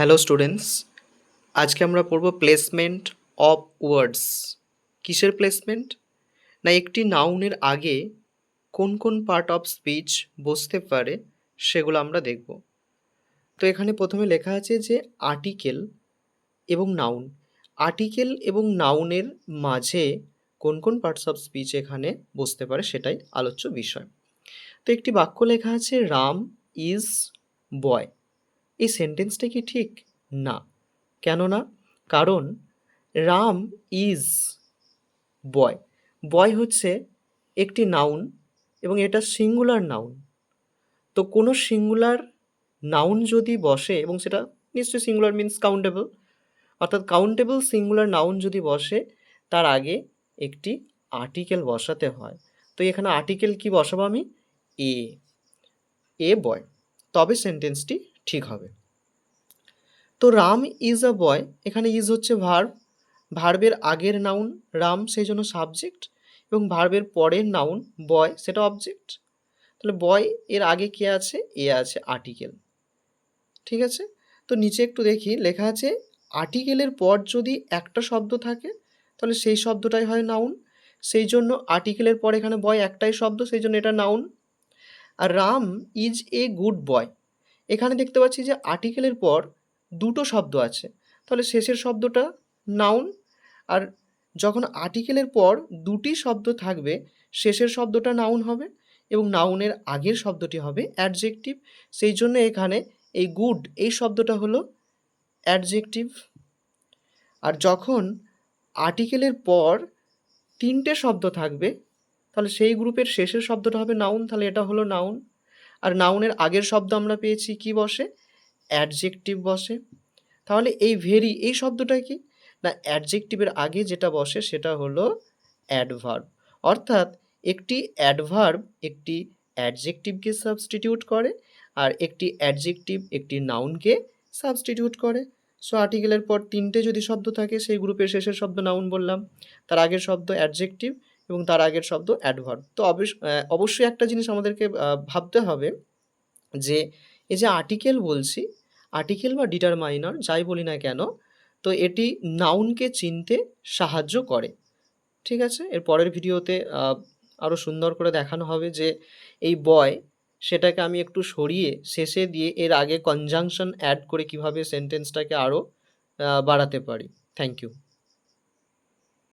Hello students, আজকে আমরা পড়ব প্লেসমেন্ট অফ ওয়ার্ডস। কিসের প্লেসমেন্ট? না, একটি নাউনের আগে কোন কোন পার্ট অফ স্পিচ বসতে পারে সেগুলো আমরা দেখব। তো এখানে প্রথমে লেখা আছে যে আর্টিকেল এবং নাউন। আর্টিকেল এবং নাউনের মাঝে কোন কোন পার্টস অফ স্পিচ এখানে বসতে পারে সেটাই আলোচ্য বিষয়। তো একটি বাক্য লেখা আছে রাম ইজ বয়। এই সেন্টেন্সটা কি ঠিক? না। কেন না? কারণ রাম ইজ বয়। বয় হচ্ছে একটি নাউন এবং এটা সিঙ্গুলার নাউন। তো কোনো সিঙ্গুলার নাউন যদি বসে, এবং সেটা নিশ্চয়ই সিঙ্গুলার মিন্স কাউন্টেবল, অর্থাৎ কাউন্টেবল সিঙ্গুলার নাউন যদি বসে তার আগে একটি আর্টিকেল বসাতে হয়। তো এখানে আর্টিকেল কি বসাবো আমি? এ এ বয়, তবে সেন্টেন্সটি ঠিক হবে। তো রাম ইজ আ বয়, এখানে ইজ হচ্ছে ভার্ব, ভার্বের আগের নাউন রাম সেই জন্য সাবজেক্ট, এবং ভার্বের পরের নাউন বয় সেটা অবজেক্ট। তাহলে বয় এর আগে কে আছে? এ আছে, আর্টিকেল। ঠিক আছে? তো নিচে একটু দেখি, লেখা আছে আর্টিকেলের পর যদি একটা শব্দ থাকে তাহলে সেই শব্দটাই হয় নাউন। সেই জন্য আর্টিকেলের পর এখানে বয় একটাই শব্দ, সেই জন্য এটা নাউন। আর Ram is a good boy, এখানে দেখতে পাচ্ছি যে আর্টিকেলের পর দুটো শব্দ আছে, তাহলে শেষের শব্দটা নাউন। আর যখন আর্টিকেলের পর দুটি শব্দ থাকবে শেষের শব্দটা নাউন হবে এবং নাউনের আগের শব্দটি হবে অ্যাডজেক্টিভ। সেই জন্য এখানে এই গুড এই শব্দটা হলো অ্যাডজেক্টিভ। আর যখন আর্টিকেলের পর তিনটে শব্দ থাকবে তাহলে সেই গ্রুপের শেষের শব্দটা হবে নাউন, তাহলে এটা হলো নাউন। আর নাউনের আগের শব্দ আমরা পেয়েছি কি বসে? অ্যাডজেক্টিভ বসে। তাহলে এই ভেরি এই শব্দটা কি? না, অ্যাডজেক্টিভের আগে যেটা বসে সেটা হলো অ্যাডভার্ব। অর্থাৎ একটি অ্যাডভার্ব একটি অ্যাডজেক্টিভকে সাবস্টিটিউট করে আর একটি অ্যাডজেক্টিভ একটি নাউনকে সাবস্টিটিউট করে। সো আর্টিকেলের পর তিনটে যদি শব্দ থাকে সেই গ্রুপের শেষের শব্দ নাউন বললাম, তার আগের শব্দ অ্যাডজেক্টিভ এবং তার আগের শব্দ অ্যাডভার্ব। তো অবশ্যই একটা জিনিস আমাদেরকে ভাবতে হবে যে এই যে আর্টিকেল বলছি, আর্টিকেল বা ডিটারমাইনার যাই বলি না কেন, তো এটি নাউনকে চিনতে সাহায্য করে। ঠিক আছে? এর পরের ভিডিওতে আরও সুন্দর করে দেখানো হবে যে এই বয় সেটাকে আমি একটু সরিয়ে শেষে দিয়ে এর আগে কনজাংশন অ্যাড করে কিভাবে সেন্টেন্সটাকে আরও বাড়াতে পারি। Thank you.